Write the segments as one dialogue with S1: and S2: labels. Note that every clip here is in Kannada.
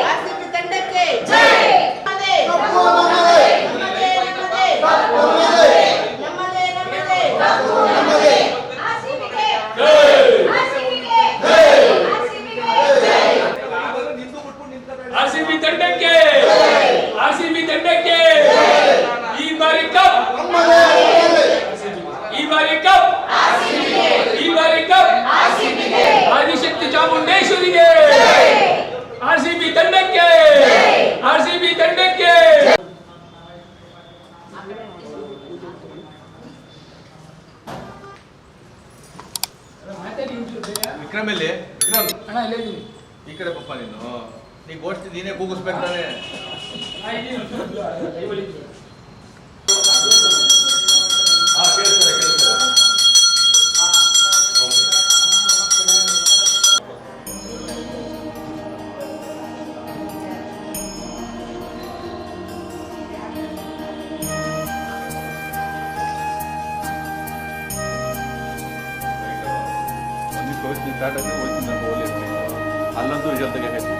S1: ಆರ್ಸಿಬಿ ತಂಡಕ್ಕೆ ನಮ್ಮದೇ
S2: ಆರ್ಸಿಬಿ ತಂಡಕ್ಕೆ ಆರ್ಸಿಬಿ ತಂಡಕ್ಕೆ ಈ ಬಾರಿ ಕಪ್ ಈ ಬಾರಿ ಕಪ್ ಈ ಬಾರಿ ಕಪ್ ಆದಿಶಕ್ತಿ ಚಾಮುಂಡೇಶ್ವರಿಗೆ ಆರ್ಸಿಬಿ ತಂಡಕ್ಕೆ ಆರ್ಸಿಬಿ ತಂಡಕ್ಕೆ
S3: ವಿಕ್ರಮ್ ಎಲ್ಲಿ ವಿಕ್ರಮ್ ಈ ಕಡೆ ಪಪ್ಪ ನೀ ಗೋಷ್ಠಿ ನೀನೇ ಕೂಗಿಸ್ಬೇಕು ತಾನೆ. ಗೋಷ್ಠಿ ಸ್ಟಾರ್ಟ್ ಆಗಿ ಹೋಗ್ತೀನಿ ನಾನು ಓಲಿ ಅಲ್ಲಂತೂ ರಿಸಲ್ಟ್ ತೆಗಿಬೇಕು.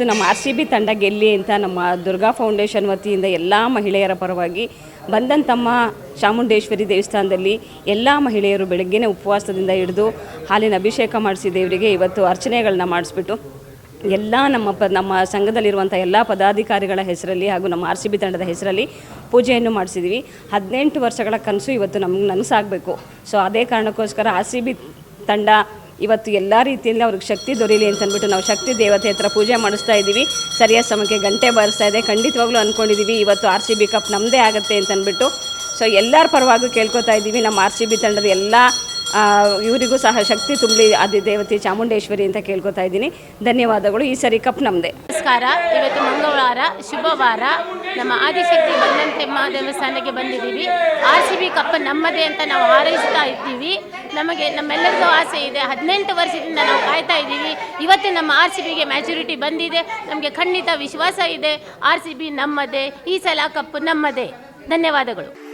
S4: ನಮ್ಮ RCB ತಂಡ ಗೆಲ್ಲಿ ಅಂತ ನಮ್ಮ ದುರ್ಗಾ ಫೌಂಡೇಶನ್ ವತಿಯಿಂದ ಎಲ್ಲ ಮಹಿಳೆಯರ ಪರವಾಗಿ ಬಂದಂತಮ್ಮ ಚಾಮುಂಡೇಶ್ವರಿ ದೇವಸ್ಥಾನದಲ್ಲಿ ಎಲ್ಲ ಮಹಿಳೆಯರು ಬೆಳಗ್ಗೆನೇ ಉಪವಾಸದಿಂದ ಹಿಡಿದು ಹಾಲಿನ ಅಭಿಷೇಕ ಮಾಡಿಸಿ ದೇವರಿಗೆ ಇವತ್ತು ಅರ್ಚನೆಗಳನ್ನ ಮಾಡಿಸ್ಬಿಟ್ಟು ಎಲ್ಲ ನಮ್ಮ ಸಂಘದಲ್ಲಿರುವಂಥ ಎಲ್ಲ ಪದಾಧಿಕಾರಿಗಳ ಹೆಸರಲ್ಲಿ ಹಾಗೂ ನಮ್ಮ RCB ತಂಡದ ಹೆಸರಲ್ಲಿ ಪೂಜೆಯನ್ನು ಮಾಡಿಸಿದ್ದೀವಿ. 18 ವರ್ಷಗಳ ಕನಸು ಇವತ್ತು ನನಸಾಗಬೇಕು. ಸೊ ಅದೇ ಕಾರಣಕ್ಕೋಸ್ಕರ RCB ತಂಡ ಇವತ್ತು ಎಲ್ಲ ರೀತಿಯಲ್ಲಿ ಅವ್ರಿಗೆ ಶಕ್ತಿ ದೊರೀಲಿ ಅಂತಂದ್ಬಿಟ್ಟು ನಾವು ಶಕ್ತಿ ದೇವತೆ ಹತ್ರ ಪೂಜೆ ಮಾಡಿಸ್ತಾ ಇದ್ದೀವಿ. ಸರಿಯಾದ ಸಮಯಕ್ಕೆ ಗಂಟೆ ಬಾರಿಸ್ತಾ ಇದೆ. ಖಂಡಿತವಾಗ್ಲೂ ಅಂದ್ಕೊಂಡಿದ್ದೀವಿ ಇವತ್ತು RCB ಕಪ್ ನಮ್ಮದೇ ಆಗುತ್ತೆ ಅಂತಂದ್ಬಿಟ್ಟು. ಸೊ ಎಲ್ಲರ ಪರವಾಗಿ ಕೇಳ್ಕೊತಾ ಇದ್ದೀವಿ ನಮ್ಮ RCB ತಂಡದ ಎಲ್ಲ ಇವರಿಗೂ ಸಹ ಶಕ್ತಿ ತುಂಬಲಿ ಆದಿ ದೇವತೆ ಚಾಮುಂಡೇಶ್ವರಿ ಅಂತ ಕೇಳ್ಕೊತಾ ಇದ್ದೀನಿ. ಧನ್ಯವಾದಗಳು. ಈ ಸರಿ ಕಪ್ ನಮ್ಮದೇ.
S5: ನಮಸ್ಕಾರ. ಇವತ್ತು ಮಂಗಳವಾರ ಶುಭವಾರ. ನಮ್ಮ ಆದಿಶಕ್ತಿ ಬಂದಂತೆಮ್ಮ ದೇವಸ್ಥಾನಕ್ಕೆ ಬಂದಿದ್ದೀವಿ. RCB ಕಪ್ ನಮ್ಮದೇ ಅಂತ ನಾವು ಹಾರೈಸ್ತಾ ಇದ್ದೀವಿ. ನಮ್ಮೆಲ್ಲರಿಗೂ ಆಸೆ ಇದೆ. 18 ವರ್ಷದಿಂದ ನಾವು ಕಾಯ್ತಾ ಇದ್ದೀವಿ. ಇವತ್ತು ನಮ್ಮ RCBಗೆ ಮ್ಯಾಚುರಿಟಿ ಬಂದಿದೆ. ನಮಗೆ ಖಂಡಿತ ವಿಶ್ವಾಸ ಇದೆ RCB ನಮ್ಮದೇ. ಈ ಸಲ ಕಪ್ ನಮ್ಮದೇ. ಧನ್ಯವಾದಗಳು.